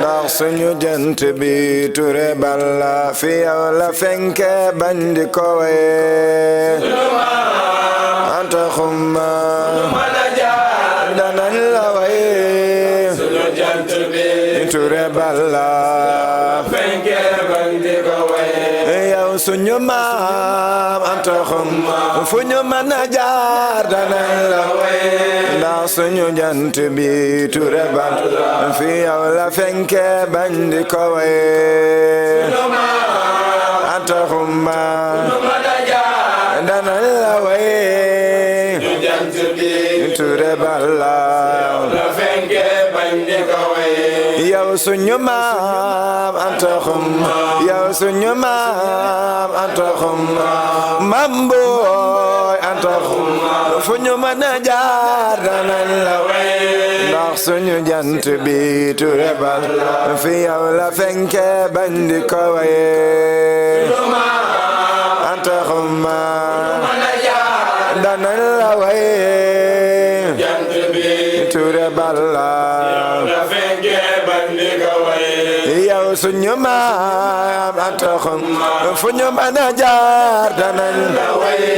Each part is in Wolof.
ndax suñu jant bi Touré Balla fi yow la fenke bandi ko waye anta xumma danan la waye suñu jant bi Touré Balla fenke bandi ko waye yow suñu maam anta xumma fu ñu mën a jaar danan la waye ndax suñu jant bi Touré Balla fi yow la fenke bandi ko waye anta xumma danan la waye Touré Balla la fenke bandi ko waye yow suñu maam anta xumma yow suñu maam anta xumma mamboy anta xumma fu ñu mën a jaar danan la waye ndax suñu jant bi Touré Balla fi yow la fenke bandi ko waye anta xumma danan la waye Touré Balla la fenke bandi ko waye yow suñu maam anta xumma fu ñu mën a jaar danan la waye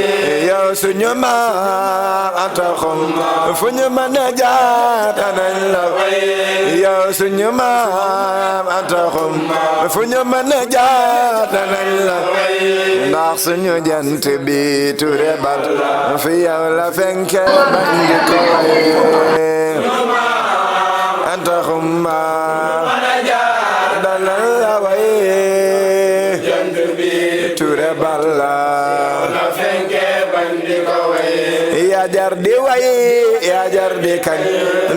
yow suñu maam anta xumma fu ñu mën a jaar danan la waye yow suñu maam anta xumma fu ñu mën a jaar danan la waye ndax suñu jant bi Touré Balla fi yow la fenke bandi ko waye anta xumma danan la waye Touré Balla la fenke bandi ko waye yaa jar di waye yaa jar di kañ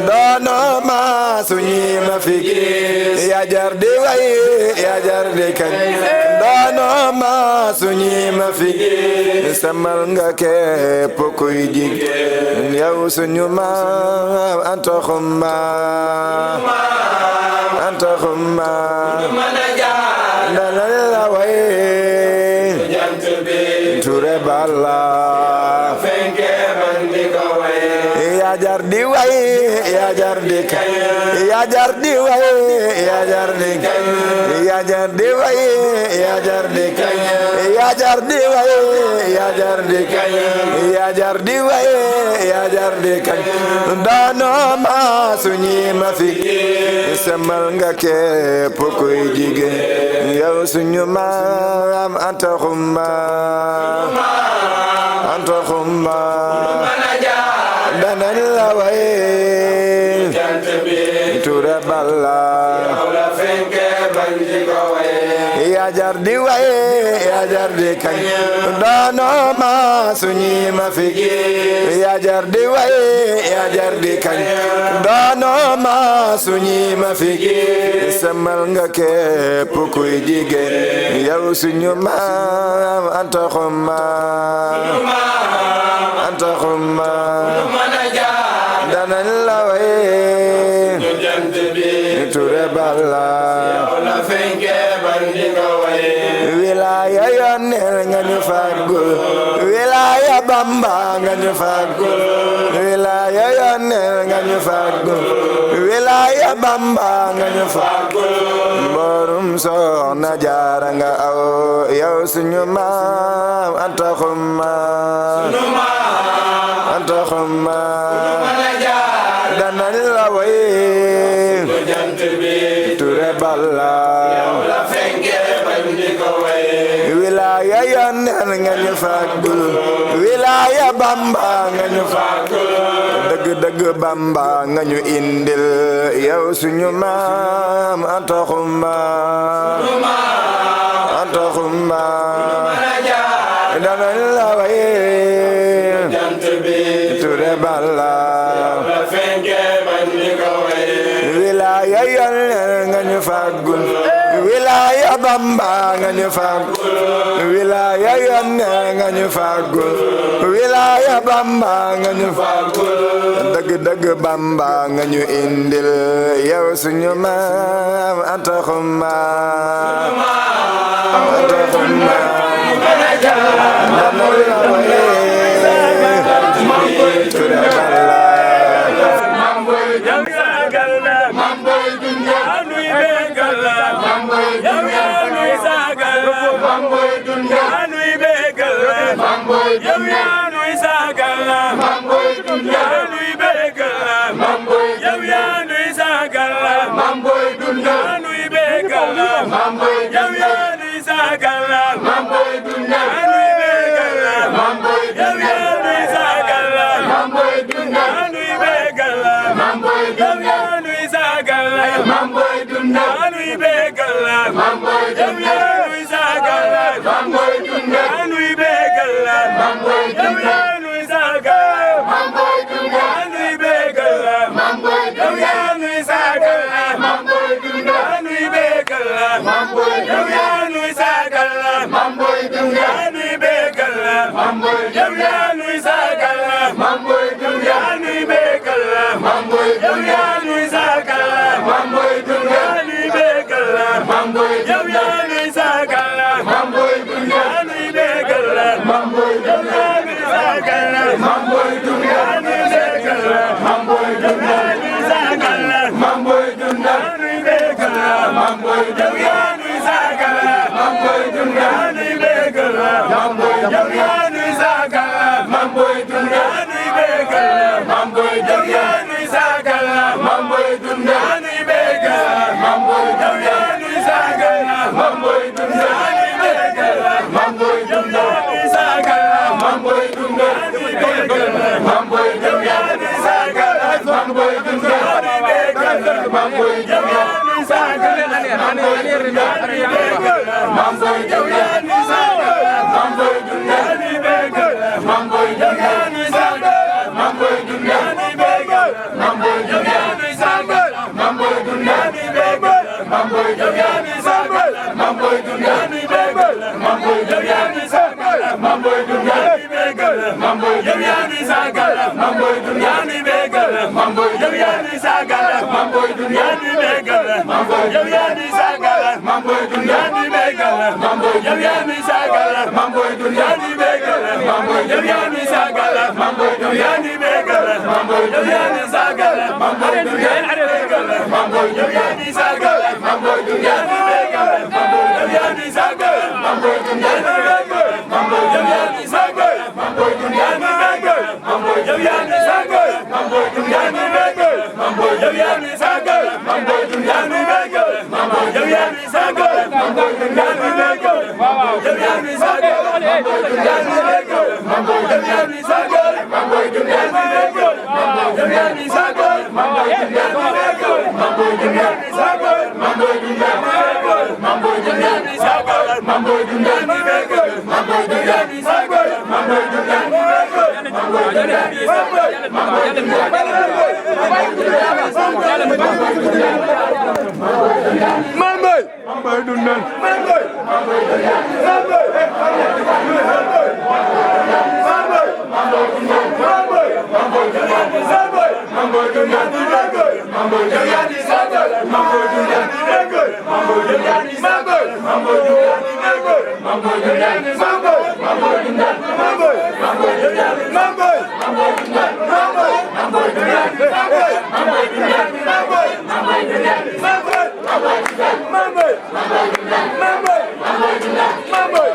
doono ma suñi ma fi yaa jar di waye yaa jar di kañ doono ma suñi ma fi samal nga képp kuy jig yow suñu maam anta xumma anta xumma danan la waye Touré Balla fenke bandi ko waye yaa jar di waye yaa jar di kañ yaa jar di waye yaa jar di kañ yaa jar di waye yaa jar di kañ yaa jar di waye yaa jar di kañ yaa jar di waye yaa jar di kañ daano ma suñi ma fi semal nga képp kuy jigéen yow suñu maam anta xumma anta xumma danan la waye Touré Balla la fenke bandi ko waye yaa jar di waye yaa jar di kañ daano ma suñi ma fi yaa jar di waye yaa jar di kañ daano ma suñi ma fi semal nga képp kuy jigéen yow suñu maam anta xumma anta xumma danan la waye Touré Balla la fenke bandi ko waye wilaya yonel nga ñu fàggul wilaya Bamba nga ñu fàggul wilaya yonel nga ñu fàggul wilaya Bamba nga ñu fàggul borom Soxna Jaara nga aw yow suñu maam anta xumma anta xumma danan la waye Touré Balla la fenke bandi ko waye wilaya yonel nga ñu fàggul wilaya Bamba nga ñu fàggul dëgg dëgg Bamba nga ñu indil yow suñu maam anta xumma anta xumma danan la waye Touré Balla la fenke bandi ko waye wilaya yonel nga ñu fàggul wilaya Bamba nga ñu fàggul wilaya yonel nga ñu fàggul wilaya Bamba nga ñu fàggul dëgg dëgg Bamba nga ñu indil yow suñu maam anta xumma anta xumma danan la waye Touré Balla yow yaa nuy sagal mamboy dunda nuy bégal yow yaa nuy sagal mamboy dunda nuy bégal yow yaa nuy sagal mamboy dunda nuy bégal yow yaa nuy sagal mamboy dunda nuy bégal yow yaa nuy sagal mamboy dunda nuy bégal yow yaa nuy sagal mamboy dunda nuy bégal yow yaa nuy sagal mamboy dunda nuy bégal yow yaa nuy sagal mamboy dunda nuy bégal yow yaa nuy sagal mamboy dunda nuy bégal yow yaa nuy sagal mamboy dunda nuy bégal yow yaa nuy sagal mamboy dunda nuy bégal yow yaa nuy sagal mamboy dunda nuy bégal yow yaa nuy sagal mamboy dunda nuy bégal yow yaa nuy sagal mamboy dunda nuy bégal yow yaa nuy sagal mamboy dunda nuy bégal yow yaa nuy sagal mamboy dunda nuy bégal yow yaa nuy sagal mamboy dunda nuy bégal yow yaa nuy sagal mamboy dunda nuy bégal yow yaa nuy sagal mamboy dunda nuy bégal yow yaa nuy sagal mamboy dunda nuy bégal yow yaa nuy sagal mamboy dunda nuy bégal yow yaa nuy sagal mamboy dunda nuy bégal yow yaa nuy sagal mamboy dunda nuy bégal yow yaa nuy sagal mamboy dunda nuy bégal yow yaa nuy sagal mamboy dunda nuy bégal yow yaa nuy sagal mamboy dunda nuy bégal yow yaa nuy sagal mamboy dunda nuy bégal yow yaa nuy sagal mamboy dunda nuy bégal yow yaa nuy sagal mamboy dunda nuy bégal yow yaa nuy sagal mamboy dunda nuy bégal yow yaa nuy sagal mamboy dunda nuy bégal yow yaa nuy sagal mamboy dunda nuy bégal yow yaa nuy sagal mamboy dunda nuy bégal yow yaa nuy sagal mamboy dunda nuy bégal yow yaa nuy sagal mamboy dunda nuy bégal yow yaa nuy sagal mamboy dunda nuy bégal yow yaa nuy sagal mamboy dunda nuy bégal yow yaa nuy sagal mamboy dunda nuy bégal yow yaa nuy sagal mamboy dunda nuy bégal yow yaa nuy sagal mamboy dunda nuy bégal yow yaa nuy sagal mamboy dunda nuy bégal yow yaa nuy sagal mamboy dunda nuy bégal yow yaa nuy sagal mamboy dunda nuy bégal yow yaa nuy sagal mamboy dunda nuy bégal yow yaa nuy sagal mamboy dunda nuy bégal yow yaa nuy sagal mamboy dunda mamboy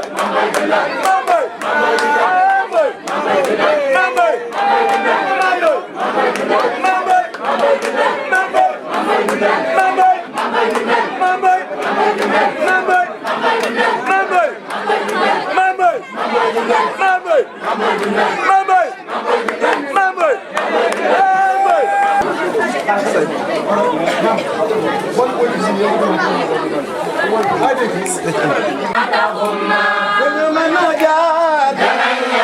mamboy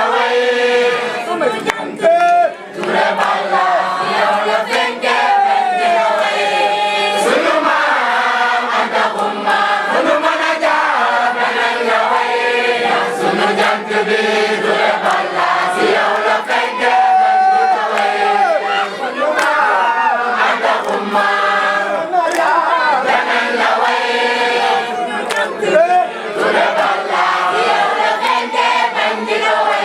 dunda mamboy Yow la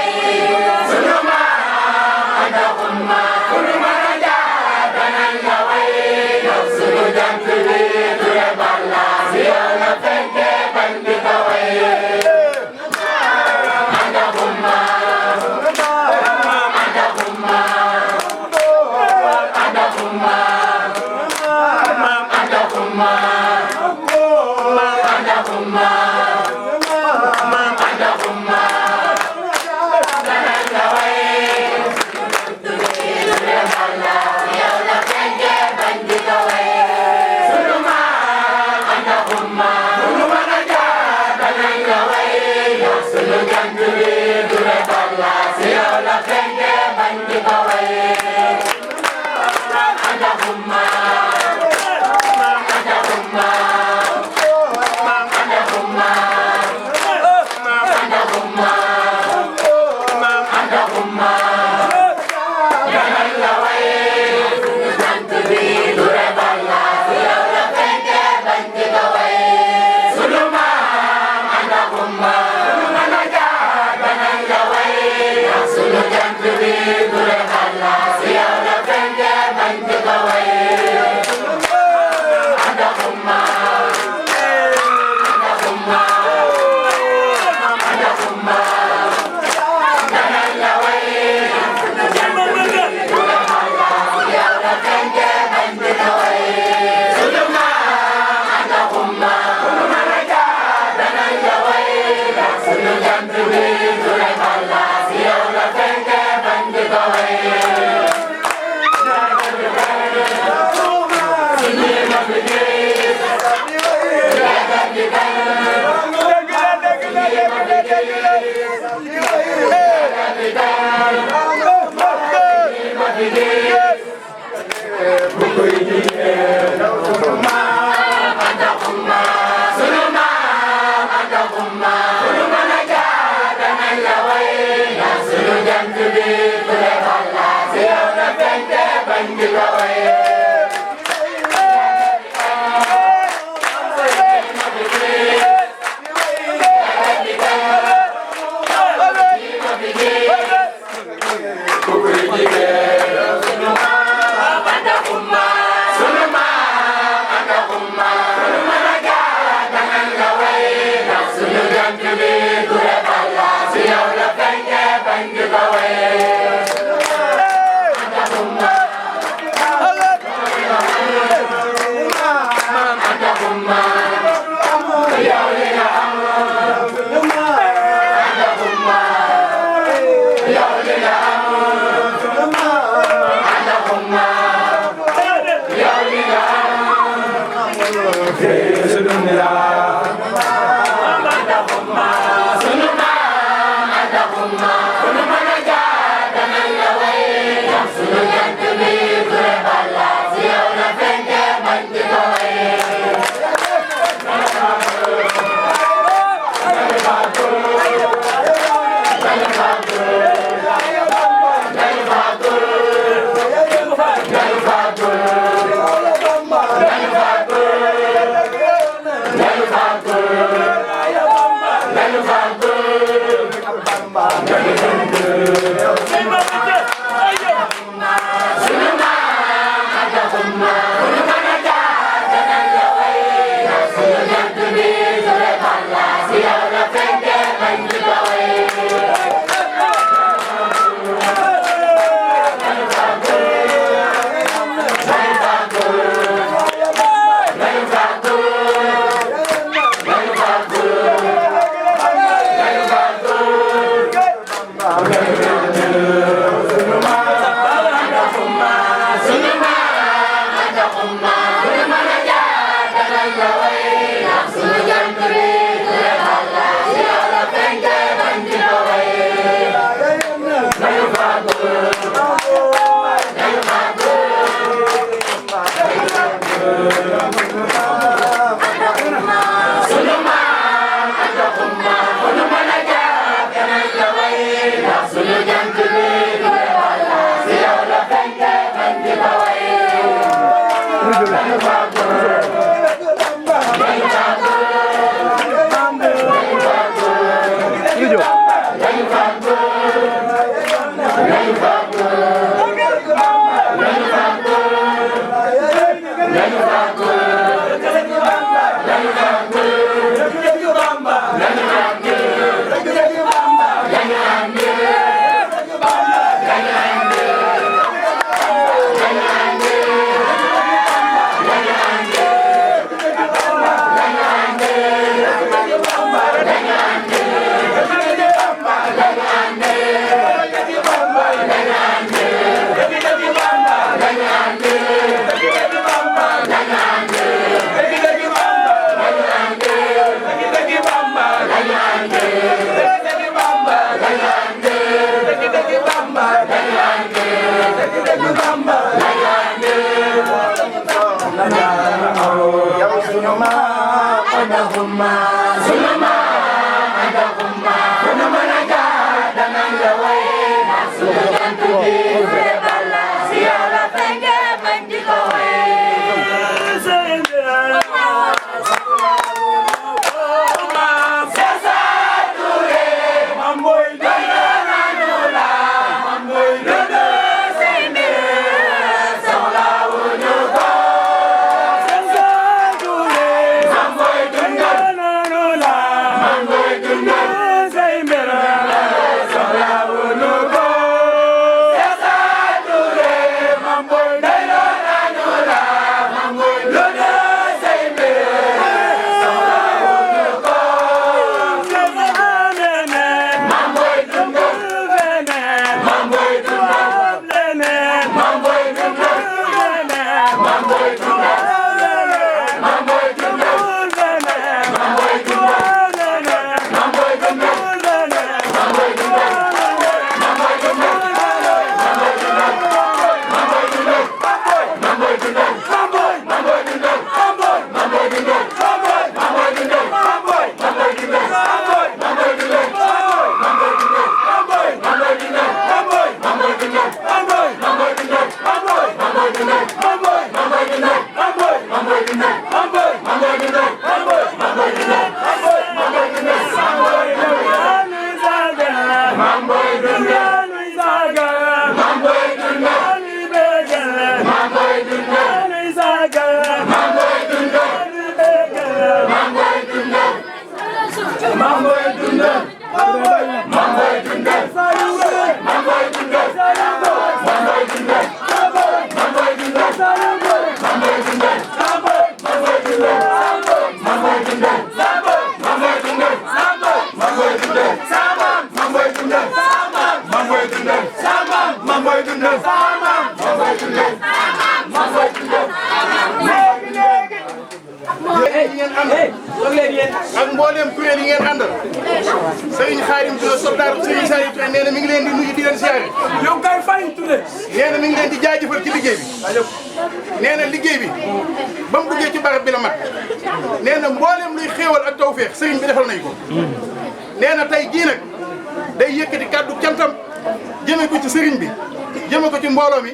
Bamba adahuma sunama adahuma kuna managa danan la way sugan tuji bala siara fenge bandiko way ak mboolem kuréel yi ngeen àndal Serigne Khadim Touré soldat Serigne Saliou Touré nee na mi ngi leen di nuyu di leen siyaare. yow kay fay Touré. nee na mi ngi leen di jaajëfal ci liggéey bi. nee na liggéey bi ba mu duggee ci barab bi la mat nee na mboolem luy xéewal ak tawfeex Serigne bi defal nañu ko. nee na tey jii nag day yëkkati kàddu cantam jëme ko ci Serigne bi jëme ko ci mbooloo mi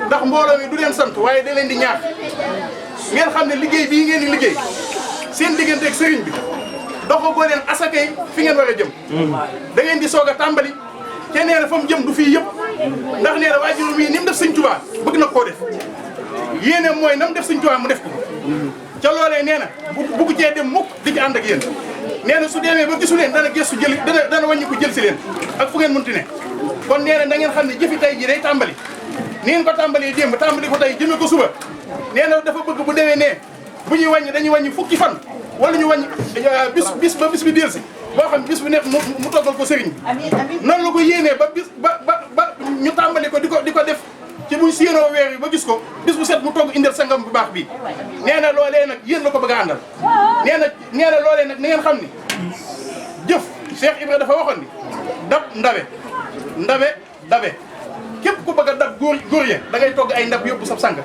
ndax mbooloo mi du leen sant waaye da leen di ñaax ngeen xam ne liggéey bii ngeen di liggéey. seen diggante ak sëriñ bi doxagoo leen asakay fi ngeen war a jëm. da ngeen di soog a tàmbali te nee na fa mu jëm du fii yëpp ndax nee na waajur mii ni mu def sëñ Tuubaa bëgg na koo def yéene mooy na mu def sëñ Tuubaa mu def ko ca loolee nee na bugg cee dem mukk di ci ànd ak yéen nee na su demee ba gisu leen dana gëstu jël dana wàññi ko jël si leen ak fu ngeen mënti ne kon nee na da ngeen xam ne jëfi tey ji day tàmbali ni ngeen ko tàmbalee démb tàmbali ko tey jëmee ko suba nee na dafa bëgg bu demee nee bu ñuy wàññi dañuy wàññi fukki fan wala ñu wàññi bis ba bis bi dellusi boo xam bis bu nekk mu toggal ko sëriñ bi noonu la ko yéenee ba bis ba ñu tàmbali ko di ko def ci buñ séenoo weer yi ba gis ko bis bu set mu togg indil sangam bu baax bi nee na loolee nag yéen la ko bëgg a àndal nee na loolee nag na ngeen xam ni jëf Cheikh Ibra dafa waxoon ni dab ndabe képp ku bëgg a dab góor ya da ngay togg ay ndab yóbbu sab sang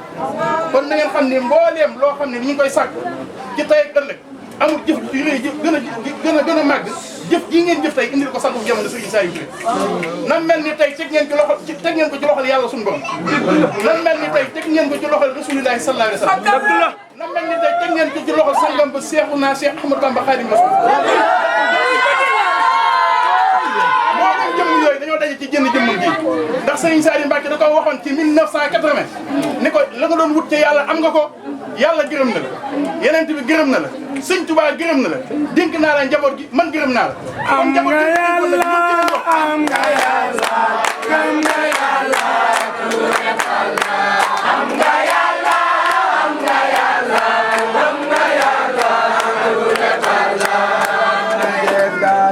kon na ngeen xam ne mbooleem loo xam ne ni ñu koy sàkk ci tey ak ëllëg amul jëf yu rëy gën a màgg jëf jii ngeen jëf tey indil ko sangu jamono Serigne Saliou Touré nan mel ni tey teg ngeen ko ci loxol yàlla suñu borom nan mel ni tey teg ngeen ko ci loxol Rasulullahi sallallahu alayhi wa sallam nan mel ni tey teg ngeen ko ci loxol sangam ba Seexuna Seex Ahmadu Bamba Xaadimu Rasuul jëmm yooyu dañoo daje ci jënd jëmmam ji ndax Serigne Saliou Mbacké da ko waxoon ci 1980 ni ko la nga doon wut ci yàlla am nga ko yàlla gërëm na la yeneen bi gërëm na la Sëñ Tuubaa gërëm na la dénk naa la njaboot gi man gërëm naa la. am nga yàlla am nga yàlla gëm nga yàlla am nga yàlla am nga yàlla gëm nga yàlla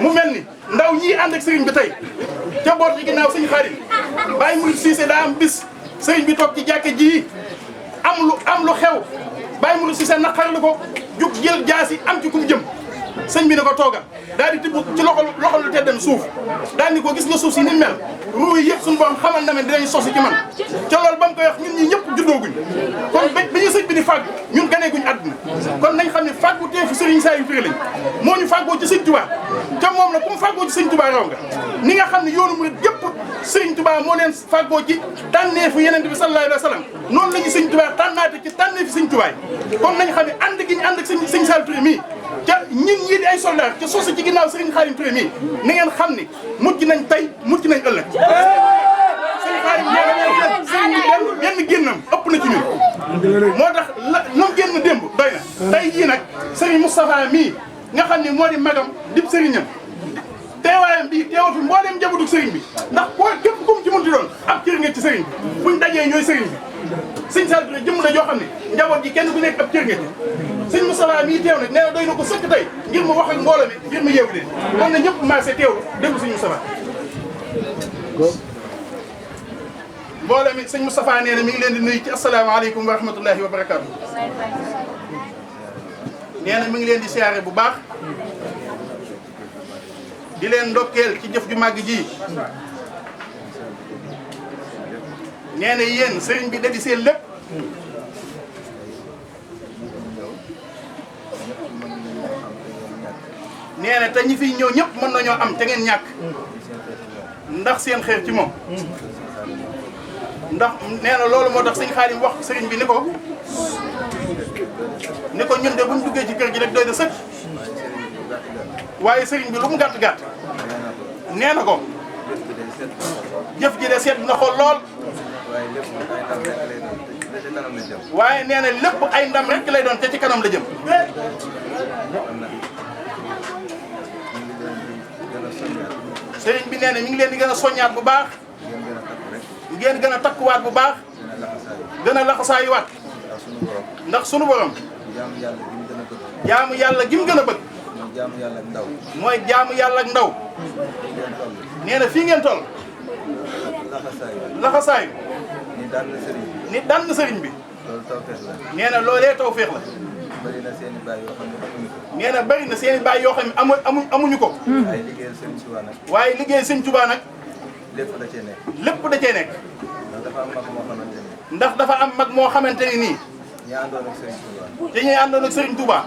mu mel ni ndaw ñii ànd ak Serigne bi tey ca boot ci ginnaaw Sëñ Xaadim Baye Mouride Cissé daa am bis Serigne bi toog ci jàkke ji am lu xew Baye Mouride Cissé naqarlu ko jug jël jaasi am ci kum jëm sëñ bi ne ko toogal daal di tibb ci loxol lu teddam suuf daal di ko gis nga suuf si ni mel ruu yi yëpp suñu borom xamal na men dinañ sosi ci man ca loolu ba mu koy wax ñun ñi ñëpp juddooguñ kon bi ñu sëñ bi di fàggu ñun ganeeguñ àdduna kon nañ xam ne fàggu teefu Serigne Saliou Touré lañ moo ñu fàggoo ci sëñ Touba te moom la ku mu fàggoo ci sëñ Touba raw nga ni nga xam ne yoonu murid yëpp sëñ Touba moo leen fàggoo ci tànneefu Yonent bi sallallahu alayhi wa sallam noonu la ñu sëñ Touba tànnaate ci tànneefu sëñ Touba kon nañ xam ne ànd gi ñu ànd ak sëñ Saliou Touré mii ca ñin ñii di ay soldat ca sosu ci ginnaaw Serigne Khadim Touré mii ni ngeen xam ni mujj nañ tey mujj nañ ëllëg Serigne Khadim nee benn génnam ëpp na ci ñun moo tax la nam génn démb doy na tey jii nag Serigne Moustapha mii nga xam ne moo di magam dib sëriñam teewaayam bii teewal fi mbooleem njabootu Serigne bi ndax koo képp kum ci munti doon ab cër nga ci Serigne bi buñ dajee ñooy Serigne bi Serigne Saliou Touré jëmm la joo xam ne njaboot gi kenn ku nekk ab cër nga ci sëñ Moustapha mii teew nag nee na doy na ko sëkk tey ngir mu wax ak mbooloo mi ngir mu yeewu leen kon na ñëpp marché teewlu déglu sëñ Moustapha mbooloo mi sëñ Moustapha nee na mi ngi leen di nuyu ci asalaamaaleykum wa rahmatullahi wa barakaatu nee na mi ngi leen di siyaare bu baax di leen ndokkeel ci jëf ju màgg ji nee na yéen sëriñ bi da di seen lépp nee na te ñi fiy ñëw ñëpp mën nañoo am te ngeen ñàkk ndax seen xeer ci moom ndax nee na loolu moo tax sëñ Xaadim wax sëriñ bi ni ko ñun de buñ duggee ci kër gi rek doy na sëkk waaye sëriñ bi lu mu gàtt gàtt nee na ko jëf ji de seet na xool lool waaye nee na lépp ay ndam rek lay doon te ci kanam la jëm sëriñ bi nee na mi ngi leen di gën a soññaat bu baax ngeen gën a takkuwaat bu baax gën a laxasaayuwaat ndax sunu borom jaamu yàlla gi mu gën a bëgg mooy jaamu yàlla ak ndaw nee na fii ngeen toll laxasaayu ni daan na sëriñ bi nee na loolee tawfeex la nee na bari na seen i baay yoo xam ne amuñu ko waaye liggéey sëñ Tuubaa nag lépp da cee nekk ndax dafa am mag moo xamante ni nii te ñuy àndoon ak Serigne Touba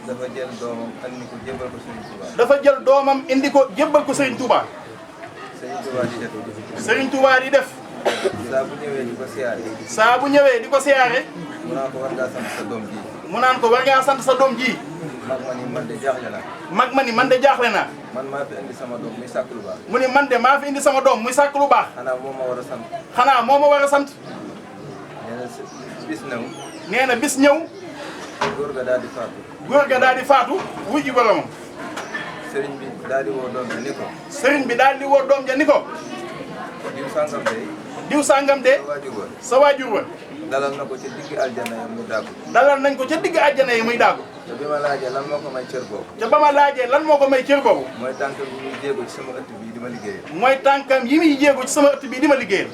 dafa jël doomam andi ko jébbal ko Serigne Touba dafa jël doomam indi ko jébbal ko Serigne Touba Serigne Touba di def saa bu ñëwee di ko siyaare saa bu ñëwee di ko siyaare mu naan ko war ngaa sant sa doom ji mu naan ko war ngaa sant sa doom ji mag ma ni man de jaaxle naa mag ma ni man de jaaxle naa man maa fi indi sama doom muy sàkk lu baax mu ni man de maa fi indi sama doom muy sàkk lu baax xanaa moo ma war a sant xanaa moo ma war a sant nee na bis ñëw nee na bis ñëw góor ga daal di faatu góor ga daal di faatu wuy ji boromam sëriñ bi daal di woo doom ja ni ko sëriñ bi daal di woo doom ja ni ko diw sàngam de diw sàngam de sa waajur wa sa waajur wa dalal na ko ca digg aljana yi muy dàggu dalal nañ ko ca digg àjjana yi muy daagu te bi ma laajee lan moo ko may cër boobu ca ba ma laajee lan moo ko may cër boobu mooy tànk bi muy jéego ci sama ëtt bii di ma liggéeyal mooy tànkam yi muy jéego ci sama ëtt bii di ma liggéeyal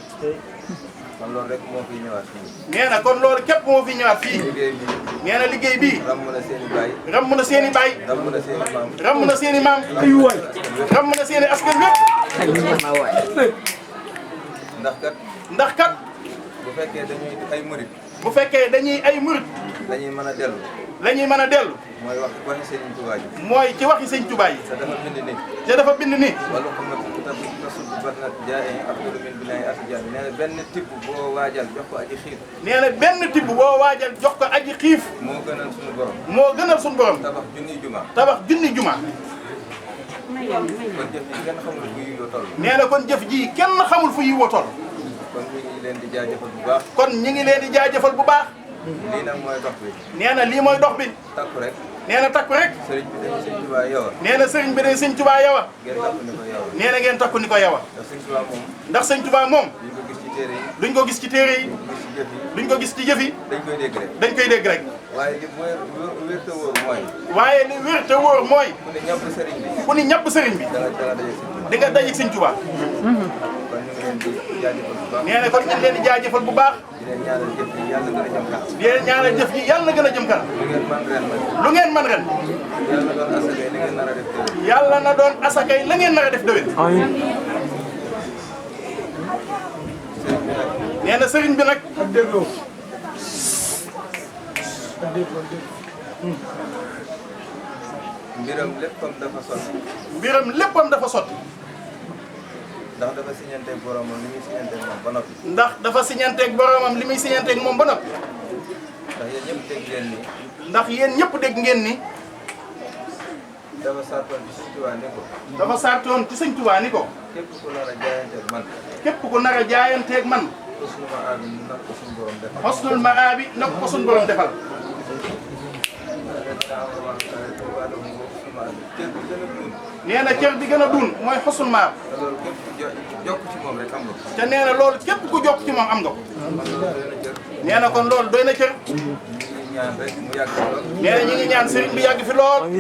kon loolu rek moo fiy ñëwaat fii nee na kon loolu képp moo fi ñëwaat fii liggéey bi nee na liggéey bii ramm na seen i baay ramm na seen i baay ramm na seen i maam ramm na seen i maam ramm na seen i askan wépp ndax kat bu fekkee dañuy ay murit bu fekkee dañuy ay murit dañuy mën a dellu la ñuy mën a dellu mooy wax waxi Sëriñ Tuubaa ji mooy ci waxi sëñ Tuubaa yi te dafa bind ni te dafa bind ni wala xam na tasul bat na jaay afdalu min binaay atijaan nee na benn tibb boo waajal jox ko aji xiif nee na benn tibb boo waajal jox ko aji xiif moo gënal suñu borom moo gënal suñu borom tabax junniy juma tabax junni juma kon jëf yi kenn xamul fu yiw toll nee na kon jëf ji kenn xamul fu yiw toll kon ñu ngi leen di jaajëfal bu baax kon ñi ngi leen di jaajëfal bu baax lii nag mooy dox bi nee na lii mooy dox bi takku rek nee na takku rek sëriñ bi dañu Sëriñ Tuubaa yowa nee na sëriñ bi de sëñ Tuubaa yowa ngeen takku ni ko yowa nee na ngeen takku ni ko yowa ndax Sëriñ Tuubaa moom ndax sëñ Tuubaa moom duñ ko gis ci téere yi duñ ko gis ci téere yi duñ ko gis ci jëf yi duñ ko gis ci jëf yi dañ koy dégg rek dañ koy dégg rek waaye li mooy wér te wóor mooy waaye li wér te wóor mooy ku ne ñàpp sëriñ bi ku ni ñàpp sëriñ bi da nga daje Sëriñ Tuubaa di nga daje sëñ Tuubaa kon ñu ngi nee na kon ñu ngi leen di jaajëfal bu baax. di leen ñaanal jëf ji yàlla gën a jëm kanam. di leen ñaanal jëf ji yàlla na gën a jëm kanam. lu ngeen man ren nag. lu ngeen man ren. yàlla na doon asakay li ngeen nar a def déwén. yàlla na doon asakay la ngeen nar a def déwén. nee na sëriñ bi nag. ak dégloo. mbiram léppam dafa sotti. mbiram léppam dafa sotti. ndax dafa siñanteeg boromam li muy siñanteeg moom ba noppi. ndax dafa siñanteeg boromam li muy siñanteeg moom ba noppi. ndax yéen ñëpp dégg ngeen ni. ndax yéen ñëpp dégg ngeen ni. dafa sartoon ci Sëñ Tuubaa ni ko. dafa sartoon ci Sëñ Tuubaa ni ko. képp ku nar a jaayanteeg man. képp ku nar a jaayanteeg man. xosnul ma'aabi na ko suñu borom defal. xosnul ma'aabi na ko suñu borom defal. nee na cër bi gën a dun mooy xosnul ma'aab. te loolu képp ku jokk ci moom rek am nga ko. te nee na loolu képp ku jokk ci moom am nga ko. nee na kon loolu doy na cër. ñu ngi ñaan rek mu yàgg fi lool. nee na ñu ngi ñaan sëriñ bi yàgg fi lool. ñu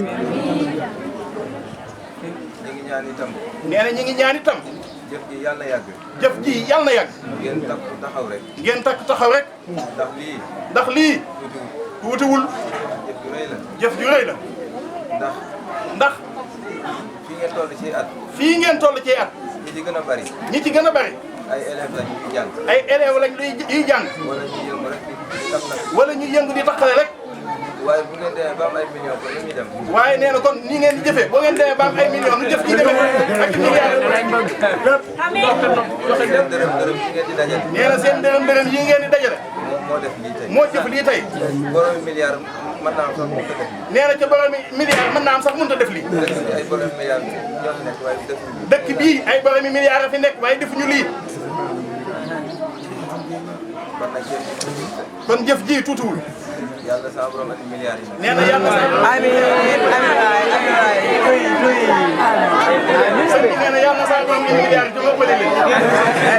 ngi ñaan itam. nee na ñu ngi ñaan itam. jëf ji yàlla na yàgg. jëf ji yàlla na yàgg. ngeen takk taxaw rek. ngeen takk taxaw rek. ndax lii. ndax lii. tuutiwul. jëf ju rëy la. jëf ju rëy la. ndax. fii ngeen toll ci at. fii ngeen toll ci at. ñi ci gën a bari. ñi ci gën a bari. ay élèves lañ yuy jàng. ay élèves lañ yuy jàng. wala ñuy yëngu rek di tax nag. wala ñuy yëngu di taxale rek. waaye bu ngeen demee ba am ay millions kon ni muy dem. waaye nee na kon nii ngeen di jëfee boo ngeen demee ba am ay millions nu jëf ji demee ak milliards. seen dërëm dërëm yi ngeen di dajale. nee na seen dërëm dërëm yi ngeen di dajale. moo def lii tey. moo jëf lii tey. boromi milliard mën naa am sax mënut a def lii. nee na ca boromi milliards mën naa am sax mënut a def lii. dëkk bi ay boromi milliard ñoo fi nekk waaye defuñu lii. dëkk bii ay boromi milliards a fi nekk waaye defuñu lii. kon nag yéen ñi kon jëf ji tuutiwul. yàlla sama borom andi milliards yi. nee na yàlla sa amiin sëñ bi nee na yàlla sa borom indi milliards yi ëppale leen.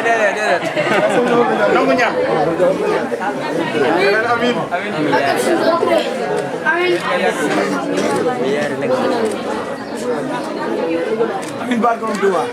déedéet. nangu ñaan. amiin. amiin barke Tuubaa